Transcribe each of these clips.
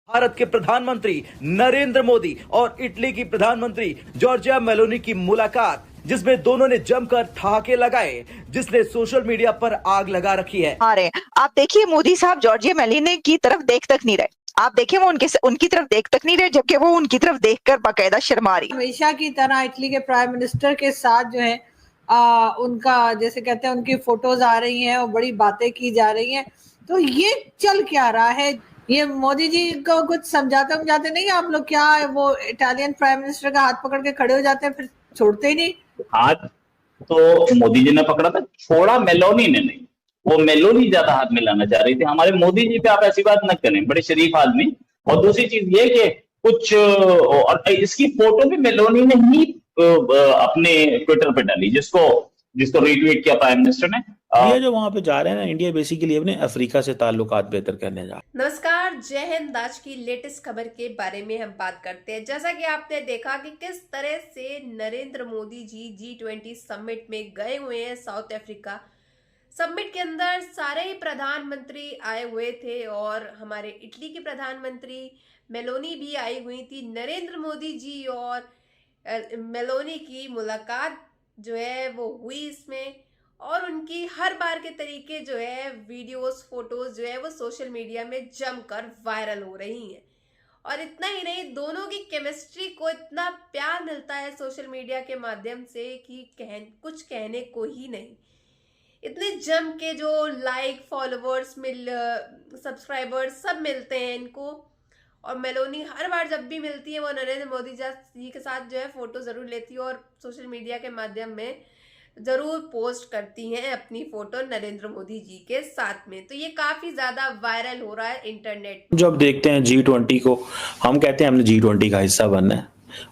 भारत के प्रधानमंत्री नरेंद्र मोदी और इटली की प्रधानमंत्री जॉर्जिया मेलोनी की मुलाकात, जिसमें दोनों ने जमकर ठहाके लगाए, जिसने सोशल मीडिया पर आग लगा रखी है। अरे आप देखिए, मोदी साहब जॉर्जिया मेलोनी की तरफ देख तक नहीं रहे। आप देखिए, वो उनकी तरफ देख तक नहीं रहे, जबकि वो उनकी तरफ देखकर बाकायदा शर्मा रही। हमेशा की तरह इटली के प्राइम मिनिस्टर के साथ जो है उनका जैसे कहते हैं उनकी फोटोज आ रही हैं और बड़ी बातें की जा रही हैं। तो ये चल क्या रहा है? ये मोदी जी को कुछ समझाते नहीं आप लोग? क्या वो इटालियन प्राइम मिनिस्टर का हाथ पकड़ के खड़े हो जाते हैं, फिर छोड़ते ही नहीं? हाथ तो मोदी जी ने पकड़ा था, छोड़ा मेलोनी ने नहीं। वो मेलोनी ज्यादा हाथ मिलाना चाह रही थी। हमारे मोदी जी पे आप ऐसी बात न करें, बड़े शरीफ आदमी। और दूसरी चीज ये कि कुछ और इसकी फोटो भी मेलोनी ने ही अपने ट्विटर पे डाली, जिसको रीट्वीट किया प्राइम मिनिस्टर ने। ये जो वहां पे जा रहे हैं ना, इंडिया बेसिकली अपने अफ्रीका से ताल्लुकात बेहतर करने जा रहे हैं। नमस्कार, जय हिंद। आज की लेटेस्ट खबर के बारे में हम बात करते हैं। जैसा कि आपने देखा कि किस तरह से नरेंद्र मोदी जी G20 समिट में गए हुए हैं साउथ अफ्रीका। समिट के अंदर सारे ही प्रधानमंत्री आए हुए थे और हमारे इटली की प्रधानमंत्री मेलोनी भी आई हुई थी। नरेंद्र मोदी जी और मेलोनी की मुलाकात जो है वो हुई इसमें, और उनकी हर बार के तरीके जो है वीडियोस फोटोज जो है वो सोशल मीडिया में जमकर वायरल हो रही हैं। और इतना ही नहीं, दोनों की केमिस्ट्री को इतना प्यार मिलता है सोशल मीडिया के माध्यम से कि कुछ कहने को ही नहीं। इतने जम के जो लाइक, फॉलोवर्स, सब्सक्राइबर्स सब मिलते हैं इनको। और मेलोनी हर बार जब भी मिलती है वो नरेंद्र मोदी जी के साथ जो है फोटो जरूर लेती है और सोशल मीडिया के माध्यम में जरूर पोस्ट करती हैं अपनी फोटो नरेंद्र मोदी जी के साथ में। तो ये काफी ज्यादा वायरल हो रहा है इंटरनेट। जब देखते हैं G20 को, हम कहते हैं हमने G20 का हिस्सा बनना है।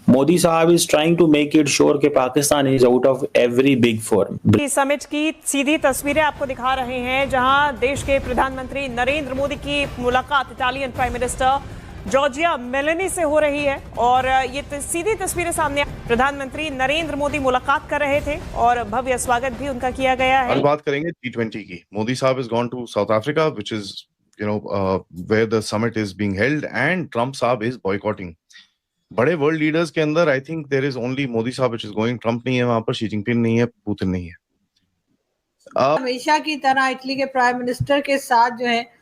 मोदी साहब is trying to make it sure कि Pakistan is out of every big forum. Summit की सीधी तस्वीरें आपको दिखा रहे हैं, जहां देश के प्रधानमंत्री नरेंद्र मोदी की मुलाकात Italian prime minister Giorgia Meloni से हो रही है। और ये सीधी तस्वीरें सामने, प्रधानमंत्री नरेंद्र मोदी मुलाकात कर रहे थे और भव्य स्वागत भी उनका किया गया है। आज बात करेंगे G20 की। मोदी साहब has gone to South Africa, which is where the summit is being held, and Trump साहब is boycotting. बड़े वर्ल्ड लीडर्स के अंदर I think there is only Modi साहब which is going. ट्रम्प नहीं है वहां पर, शी जिनपिंग नहीं है, पुतिन नहीं है। हमेशा की तरह इटली के प्राइम मिनिस्टर के साथ जो है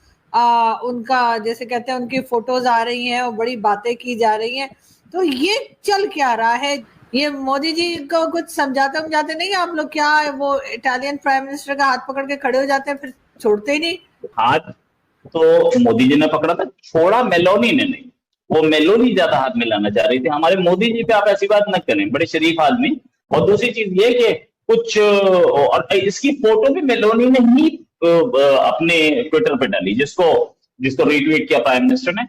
उनका जैसे कहते हैं उनकी फोटोज आ रही हैं और बड़ी बातें की जा रही हैं। तो ये चल क्या रहा है? ये मोदी जी को कुछ समझाते नहीं आप लोग? क्या वो इटालियन प्राइम मिनिस्टर का हाथ पकड़ के खड़े हो जाते हैं, फिर छोड़ते ही नहीं? हाथ तो मोदी जी ने पकड़ा था, छोड़ा मेलोनी ने नहीं। वो मेलोनी ज्यादा हाथ मिलाना चाह रही थी। हमारे मोदी जी पे आप ऐसी बात न करें, बड़े शरीफ आदमी। और दूसरी चीज ये कि कुछ और इसकी फोटो भी मेलोनी ने ही अपने ट्विटर पे डाली, जिसको रीट्वीट किया प्राइम मिनिस्टर ने।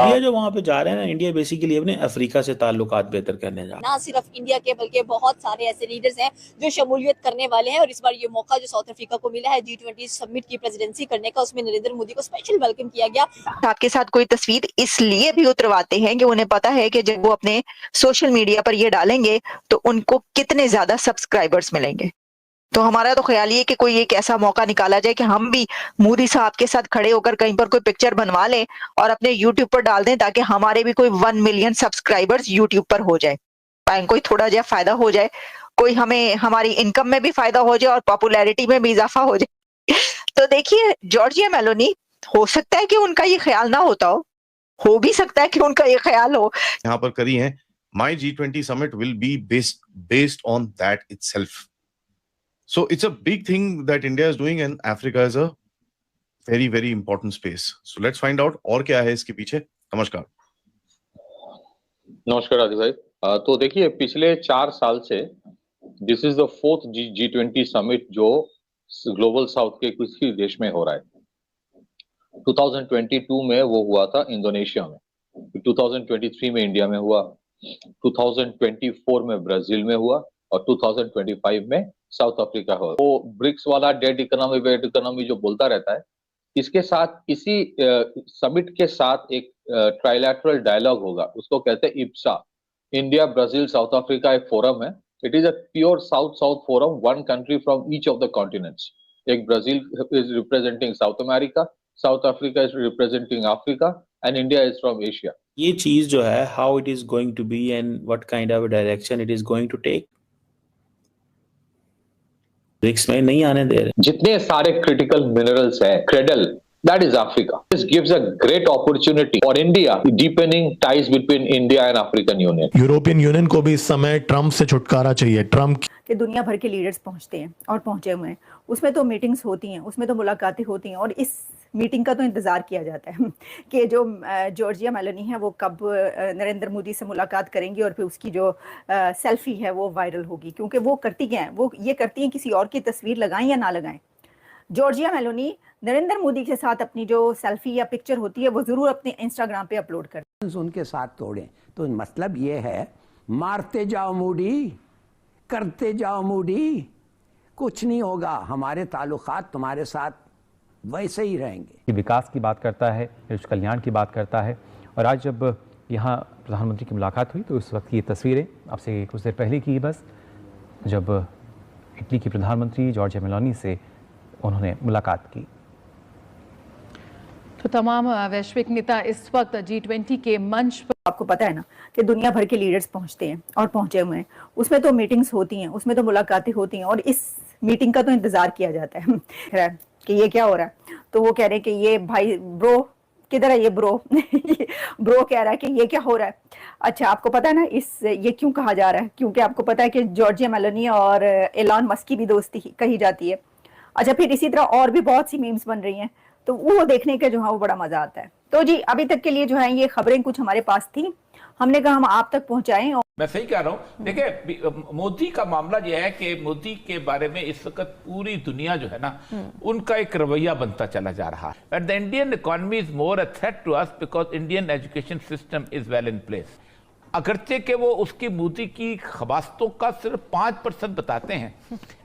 ये जो वहां पे जा रहे हैं ना, इंडिया बेसिकली अपने अफ्रीका से ताल्लुकात बेहतर करने जा रहे हैं। ना सिर्फ इंडिया के बल्कि बहुत सारे ऐसे लीडर्स हैं जो शमूलियत करने वाले हैं। और इस बार ये मौका जो साउथ अफ्रीका को मिला है G20 समिट की प्रेसिडेंसी करने का, उसमें नरेंद्र मोदी को स्पेशल वेलकम किया गया। आपके साथ कोई तस्वीर इसलिए भी उतरवाते हैं कि उन्हें पता है कि जब वो अपने सोशल मीडिया पर ये डालेंगे तो उनको कितने ज्यादा सब्सक्राइबर्स मिलेंगे। तो हमारा तो ख्याल ये कि कोई एक ऐसा मौका निकाला जाए कि हम भी मोदी साहब के साथ खड़े होकर कहीं पर कोई पिक्चर बनवा लें और अपने YouTube पर डाल दें, ताकि हमारे भी कोई 1 मिलियन सब्सक्राइबर्स YouTube पर हो जाए, कोई थोड़ा जा फायदा हो जाए, कोई हमें हमारी इनकम में भी फायदा हो जाए और पॉपुलैरिटी में भी इजाफा हो जाए। तो देखिए, जॉर्जिया मेलोनी, हो सकता है कि उनका ये ख्याल ना होता हो भी सकता है कि उनका ये ख्याल हो। यहाँ पर करी है, My G20 summit will be based on that itself. So it's a big thing that India is doing, and Africa is a very, very important space. So let's find out और क्या है इसके पीछे। नमस्कार। नमस्कार आदि भाई। तो देखिए, पिछले 4 साल से this is the 4th G20 summit जो ग्लोबल साउथ के किसी देश में हो रहा है। 2022 में वो हुआ था इंडोनेशिया में, 2023 में इंडिया में हुआ, 2024 में ब्राजील में हुआ और 2025 में साउथ अफ्रीका हो। वो ब्रिक्स वाला डेड इकोनॉमी वेड इकोनॉमी जो बोलता रहता है, इसके साथ इसी समिट के साथ एक ट्राइलैटरल डायलॉग होगा, उसको कहते हैं IBSA. India, Brazil, South Africa एक फोरम है। It is a pure South South forum, one country from each of the continents. एक Brazil is representing South America, South Africa is representing Africa and India is from Asia. ये चीज जो है, how it is going to be and what kind of a direction it is going to take, BRICS में नहीं आने दे रहे। जितने सारे क्रिटिकल मिनरल्स हैं, cradle, that is Africa. This gives a great opportunity for India deepening ties between India and African Union. European union को भी इस समय ट्रम्प से छुटकारा चाहिए। ट्रम्प कि दुनिया भर के लीडर्स पहुंचते हैं और पहुंचे हुए हैं, उसमें तो मीटिंग्स होती हैं, उसमें तो मुलाकातें होती हैं और इस मीटिंग का तो इंतज़ार किया जाता है कि जो जॉर्जिया मेलोनी है वो कब नरेंद्र मोदी से मुलाकात करेंगी और फिर उसकी जो सेल्फी है वो वायरल होगी, क्योंकि वो करती क्या है, वो ये करती हैं किसी और की तस्वीर लगाएं या ना लगाएं। जॉर्जिया मेलोनी नरेंद्र मोदी के साथ अपनी जो सेल्फी या पिक्चर होती है वो ज़रूर अपने इंस्टाग्राम पे अपलोड करें। उनके साथ तोड़ें तो मतलब ये है, मारते जाओ मोदी, करते जाओ मोदी, कुछ नहीं होगा, हमारे ताल्लुकात तुम्हारे साथ वैसे ही रहेंगे। विकास की बात करता है, देश कल्याण की बात करता है। और आज जब यहाँ प्रधानमंत्री की मुलाकात हुई तो उस वक्त की ये तस्वीरें आपसे कुछ देर पहले की बस, जब इटली की प्रधानमंत्री जॉर्जिया मेलोनी से उन्होंने मुलाकात की। तो तमाम वैश्विक नेता इस वक्त G20 के मंच पर, आपको पता है ना कि दुनिया भर के लीडर्स पहुंचते हैं और पहुंचे हुए हैं, उसमें तो मीटिंग्स होती हैं, उसमें तो मुलाकातें होती हैं और इस मीटिंग का तो इंतजार किया जाता है कि ये क्या हो रहा है। तो वो कह रहे हैं कि ये भाई ब्रो किधर है, ये ब्रो ब्रो कह रहा है कि ये क्या हो रहा है। अच्छा, आपको पता है ना ये क्यों कहा जा रहा है, क्योंकि आपको पता है कि जॉर्जिया मेलोनी और एलन मस्क की भी दोस्ती कही जाती है। अच्छा, फिर इसी तरह और भी बहुत सी मीम्स बन रही हैं, तो वो देखने का जो है वो बड़ा मजा आता है। तो जी अभी तक के लिए जो है ये खबरें कुछ हमारे पास थी, हमने कहा हम आप तक पहुंचाएं। और मैं सही कह रहा हूँ। देखिए, मोदी का मामला यह है कि मोदी के बारे में इस वक्त पूरी दुनिया जो है ना, उनका एक रवैया बनता चला जा रहा है। But the Indian economy is more a threat to us because Indian education system is well in place. अगरचे के वो उसकी मोदी की खबासतों का सिर्फ 5% बताते हैं,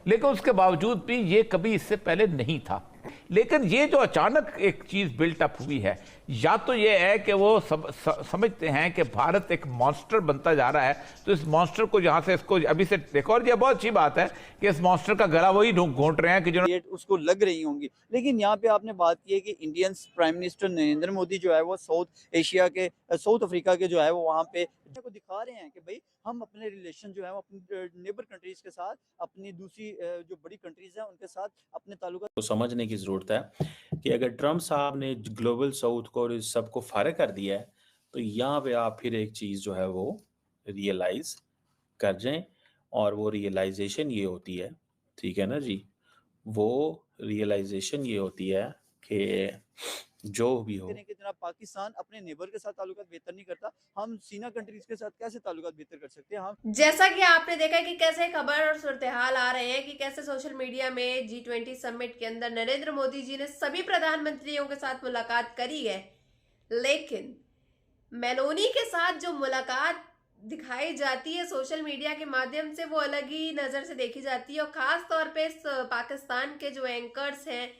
लेकिन उसके बावजूद भी ये कभी इससे पहले नहीं था। लेकिन ये जो अचानक एक चीज बिल्ट अप हुई है, या तो ये है कि वो समझते हैं कि भारत एक मॉन्स्टर बनता जा रहा है, तो इस मॉन्स्टर को यहाँ से इसको अभी से देखो। और ये बहुत अच्छी बात है कि इस मॉन्स्टर का गला वही घोंट रहे हैं कि जो उसको लग रही होंगी। लेकिन यहाँ पे आपने बात की है कि Indian prime minister Narendra Modi जो है वो साउथ अफ्रीका के जो है वो वहाँ पे को दिखा रहे हैं कि भाई हम अपने रिलेशन जो है वो अपनी नेबर कंट्रीज के साथ, अपनी दूसरी जो बड़ी कंट्रीज हैं उनके साथ अपने ताल्लुकात तो समझने की जरूरत है कि अगर ट्रम्प साहब ने ग्लोबल साउथ को और इस सबको फारिग कर दिया है, तो यहाँ पे आप फिर एक चीज जो है वो रियलाइज कर जाएं। और वो रियलाइजेशन ये होती है, ठीक है ना जी, वो रियलाइजेशन ये होती है कि जो भी हो, कि जनाब पाकिस्तान अपने नेबर के साथ ताल्लुकात बेहतर नहीं करता, हम सीना कंट्रीज के साथ कैसे ताल्लुकात बेहतर कर सकते हैं। हम जैसा कि आपने देखा कि कैसे खबर और सूरत-ए-हाल आ रहे हैं कि कैसे सोशल मीडिया में G20 समिट के अंदर नरेंद्र मोदी जी ने सभी प्रधानमंत्रियों के साथ मुलाकात करी है, लेकिन मेलोनी के साथ जो मुलाकात दिखाई जाती है सोशल मीडिया के माध्यम से, वो अलग ही नजर से देखी जाती है। और खास तौर पे पाकिस्तान के जो एंकर्स हैं,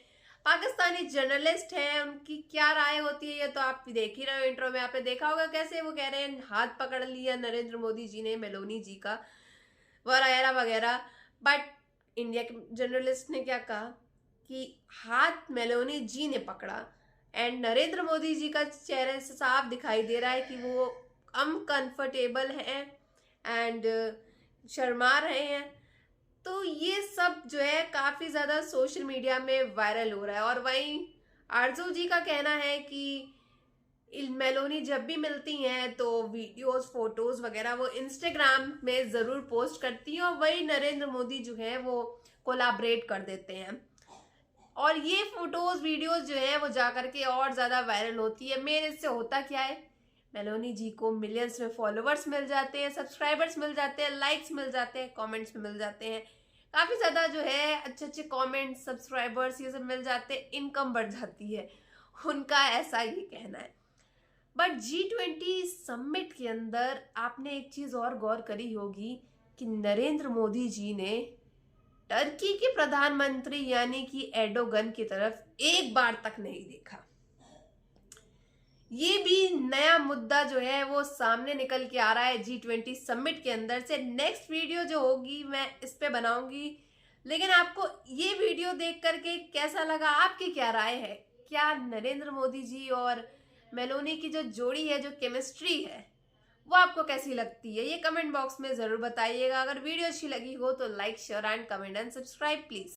पाकिस्तानी जर्नलिस्ट हैं, उनकी क्या राय होती है ये तो आप देख ही रहे हो। इंट्रो में आपने देखा होगा कैसे वो कह रहे हैं हाथ पकड़ लिया नरेंद्र मोदी जी ने मेलोनी जी का, वगैरह वगैरह। बट इंडिया के जर्नलिस्ट ने क्या कहा कि हाथ मेलोनी जी ने पकड़ा, एंड नरेंद्र मोदी जी का चेहरे से साफ दिखाई दे रहा है कि वो अनकंफर्टेबल हैं एंड शर्मा रहे हैं। तो ये सब जो है काफ़ी ज़्यादा सोशल मीडिया में वायरल हो रहा है। और वहीं आरजू जी का कहना है कि मेलोनी जब भी मिलती हैं तो वीडियोस, फोटोज़ वगैरह वो इंस्टाग्राम में ज़रूर पोस्ट करती हैं, और वही नरेंद्र मोदी जो है वो कोलैबोरेट कर देते हैं। और ये फोटोज़, वीडियोस जो है वो जा कर के और ज़्यादा वायरल होती है। मेन इससे होता क्या है, मेलोनी जी को मिलियंस में फॉलोवर्स मिल जाते हैं, सब्सक्राइबर्स मिल जाते हैं, लाइक्स मिल जाते हैं, कमेंट्स में मिल जाते हैं, काफ़ी ज़्यादा जो है अच्छे अच्छे कमेंट्स, सब्सक्राइबर्स ये सब मिल जाते हैं, इनकम बढ़ जाती है, उनका ऐसा ही कहना है। बट G20 समिट के अंदर आपने एक चीज़ और गौर करी होगी कि नरेंद्र मोदी जी ने टर्की के प्रधानमंत्री यानी कि एर्डोगन की तरफ एक बार तक नहीं देखा। ये भी नया मुद्दा जो है वो सामने निकल के आ रहा है G20 समिट के अंदर से। नेक्स्ट वीडियो जो होगी मैं इस पे बनाऊंगी, लेकिन आपको ये वीडियो देख करके कैसा लगा, आपकी क्या राय है? क्या नरेंद्र मोदी जी और मेलोनी की जो जोड़ी है, जो केमिस्ट्री है, वो आपको कैसी लगती है, ये कमेंट बॉक्स में जरूर बताइएगा। अगर वीडियो अच्छी लगी हो तो like, share and comment and subscribe please.